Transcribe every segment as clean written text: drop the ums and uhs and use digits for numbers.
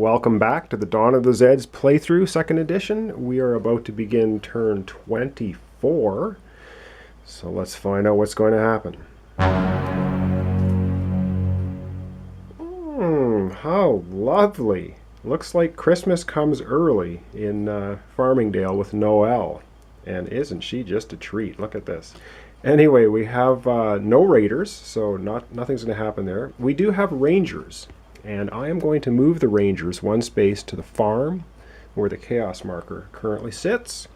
Welcome back to the Dawn of the Zeds playthrough, second edition. We are about to begin turn 24, so let's find out what's going to happen. How lovely. Looks like Christmas comes early in Farmingdale with Noelle. And isn't she just a treat? Look at this. Anyway, we have no raiders, so nothing's going to happen there. We do have rangers. And I am going to move the rangers one space to the farm where the chaos marker currently sits.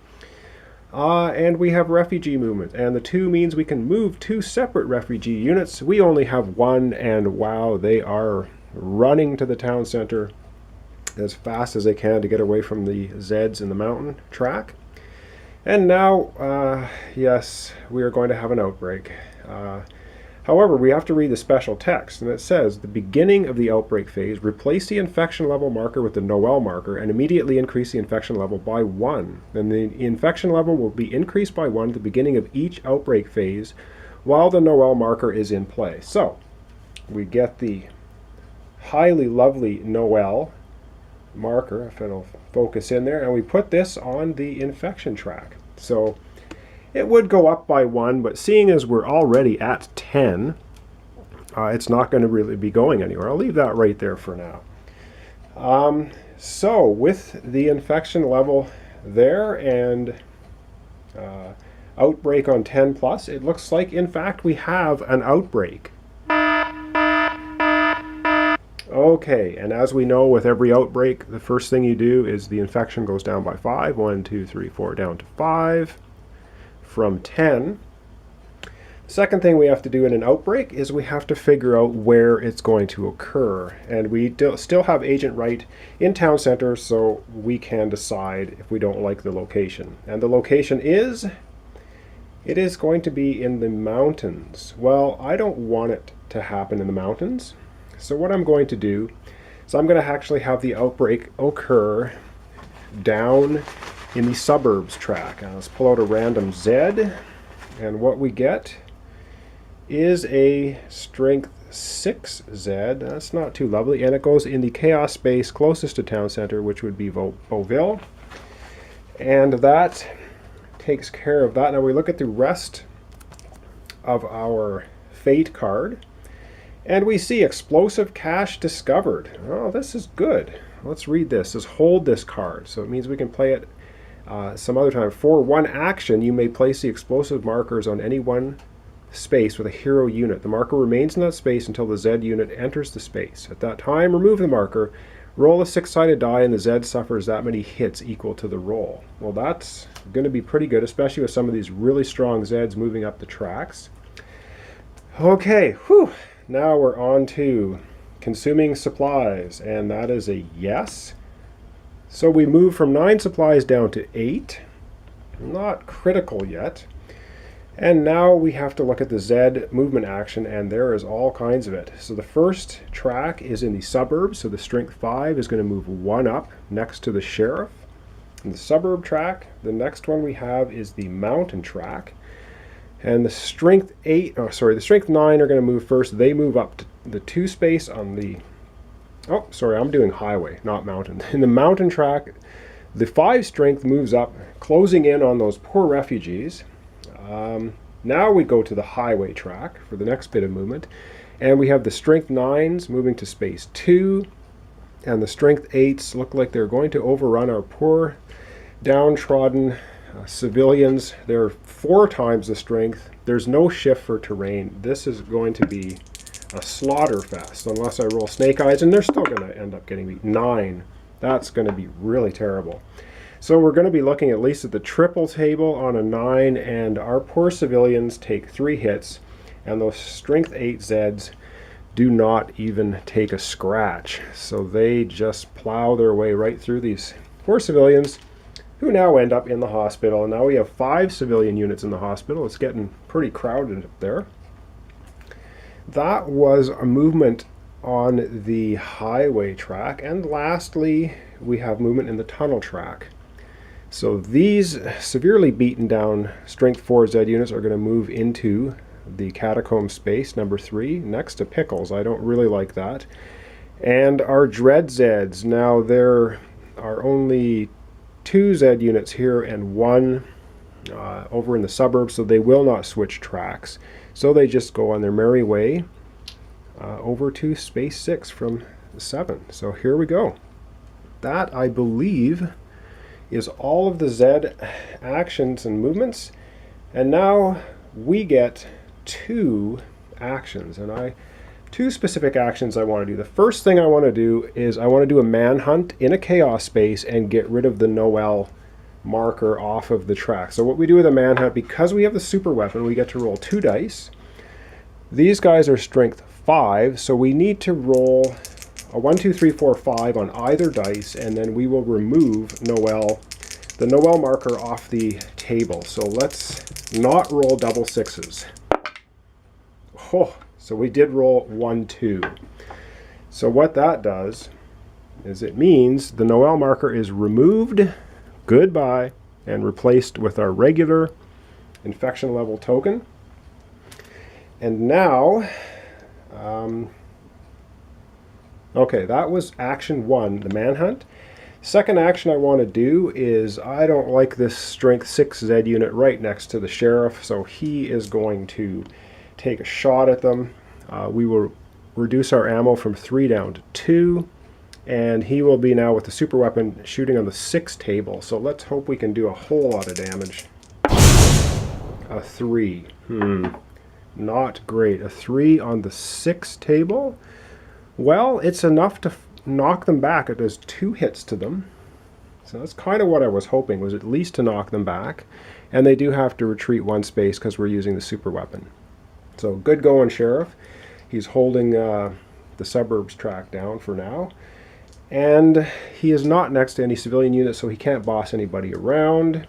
And we have refugee movement. And the 2 means we can move 2 separate refugee units. We only have 1, and wow, they are running to the town center as fast as they can to get away from the Zeds in the mountain track. And now, yes, we are going to have an outbreak. However, we have to read the special text, and it says, the beginning of the outbreak phase, replace the infection level marker with the Noelle marker and immediately increase the infection level by 1. Then the infection level will be increased by 1 at the beginning of each outbreak phase while the Noelle marker is in play. So, we get the highly lovely Noelle marker, if it'll focus in there, and we put this on the infection track. So, it would go up by 1, but seeing as we're already at 10, it's not going to really be going anywhere. I'll leave that right there for now. So with the infection level there and outbreak on 10 plus, it looks like in fact we have an outbreak. Okay, and as we know with every outbreak, the first thing you do is the infection goes down by 5. 1, 2, 3, 4, down to 5. From 10. Second thing we have to do in an outbreak is we have to figure out where it's going to occur. And we still have Agent Wright in town center, so we can decide if we don't like the location. And the location is, it is going to be in the mountains. Well, I don't want it to happen in the mountains. So what I'm going to do is I'm going to actually have the outbreak occur down in the suburbs track. Now let's pull out a random Zed, and what we get is a strength 6 Zed. That's not too lovely, and it goes in the chaos space closest to town center, which would be Beauville, and that takes care of that. Now we look at the rest of our fate card, and we see explosive cache discovered. Oh, this is good. Let's read this. It says hold this card, so it means we can play it some other time. For 1 action, you may place the explosive markers on any one space with a hero unit. The marker remains in that space until the Zed unit enters the space. At that time, remove the marker, roll a 6-sided die, and the Zed suffers that many hits equal to the roll. Well, that's going to be pretty good, especially with some of these really strong Zeds moving up the tracks. Okay, whew. Now we're on to consuming supplies, and that is a yes. So we move from 9 supplies down to 8. Not critical yet. And now we have to look at the Zed movement action, and there is all kinds of it. So the first track is in the suburbs, so the strength 5 is going to move 1 up next to the sheriff. In the suburb track, the next one we have is the mountain track. And the strength 9 are going to move first. They move up to the 2 space on the... Oh, sorry, I'm doing highway, not mountain. In the mountain track, the 5 strength moves up, closing in on those poor refugees. Now we go to the highway track for the next bit of movement. And we have the strength 9s moving to space 2. And the strength 8s look like they're going to overrun our poor, downtrodden civilians. They're 4 times the strength. There's no shift for terrain. This is going to be a slaughter fest unless I roll snake eyes, and they're still going to end up getting me 9. That's going to be really terrible. So we're going to be looking at least at the triple table on a 9, and our poor civilians take 3 hits, and those strength 8 Zeds do not even take a scratch. So they just plow their way right through these poor civilians, who now end up in the hospital. And now we have 5 civilian units in the hospital. It's getting pretty crowded up there. That was a movement on the highway track. And lastly, we have movement in the tunnel track. So these severely beaten down strength 4 Z units are going to move into the catacomb space, number 3, next to Pickles. I don't really like that. And our Dread Zeds. Now there are only 2 Zed units here and 1 over in the suburbs, so they will not switch tracks. So they just go on their merry way over to Space 6 from 7. So here we go. That, I believe, is all of the Zed actions and movements. And now we get 2 actions, and 2 specific actions I want to do. The first thing I want to do is I want to do a manhunt in a chaos space and get rid of the Noel marker off of the track. So what we do with a manhunt, because we have the super weapon, we get to roll 2 dice. These guys are strength 5, so we need to roll a 1, 2, 3, 4, 5 on either dice, and then we will remove the Noel marker off the table. So let's not roll double 6s. Oh, so we did roll 1, 2. So what that does is it means the Noel marker is removed, goodbye, and replaced with our regular infection level token. And now, okay, that was action 1, the manhunt. Second action I want to do is I don't like this strength 6 Zed unit right next to the sheriff, so he is going to take a shot at them. We will reduce our ammo from 3 down to 2, and he will be now with the super weapon shooting on the 6 table. So let's hope we can do a whole lot of damage. A 3. Not great. A 3 on the 6 table? Well, it's enough to knock them back. It does 2 hits to them. So that's kind of what I was hoping, was at least to knock them back. And they do have to retreat 1 space because we're using the super weapon. So good going, Sheriff. He's holding the suburbs track down for now. And he is not next to any civilian units, so he can't boss anybody around.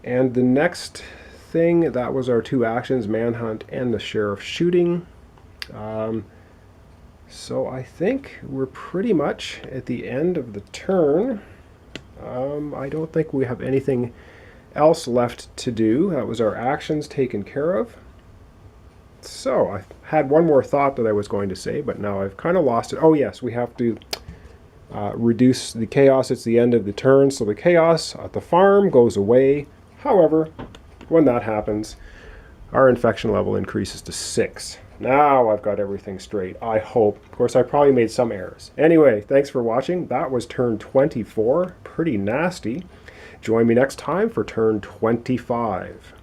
And the next thing, that was our 2 actions, manhunt and the sheriff shooting. So I think we're pretty much at the end of the turn. I don't think we have anything else left to do. That was our actions taken care of. So I had one more thought that I was going to say, but now I've kind of lost it. Oh yes, we have to reduce the chaos. It's the end of the turn, so the chaos at the farm goes away. However, when that happens, our infection level increases to 6. Now I've got everything straight, I hope. Of course, I probably made some errors. Anyway, thanks for watching. That was turn 24. Pretty nasty. Join me next time for turn 25.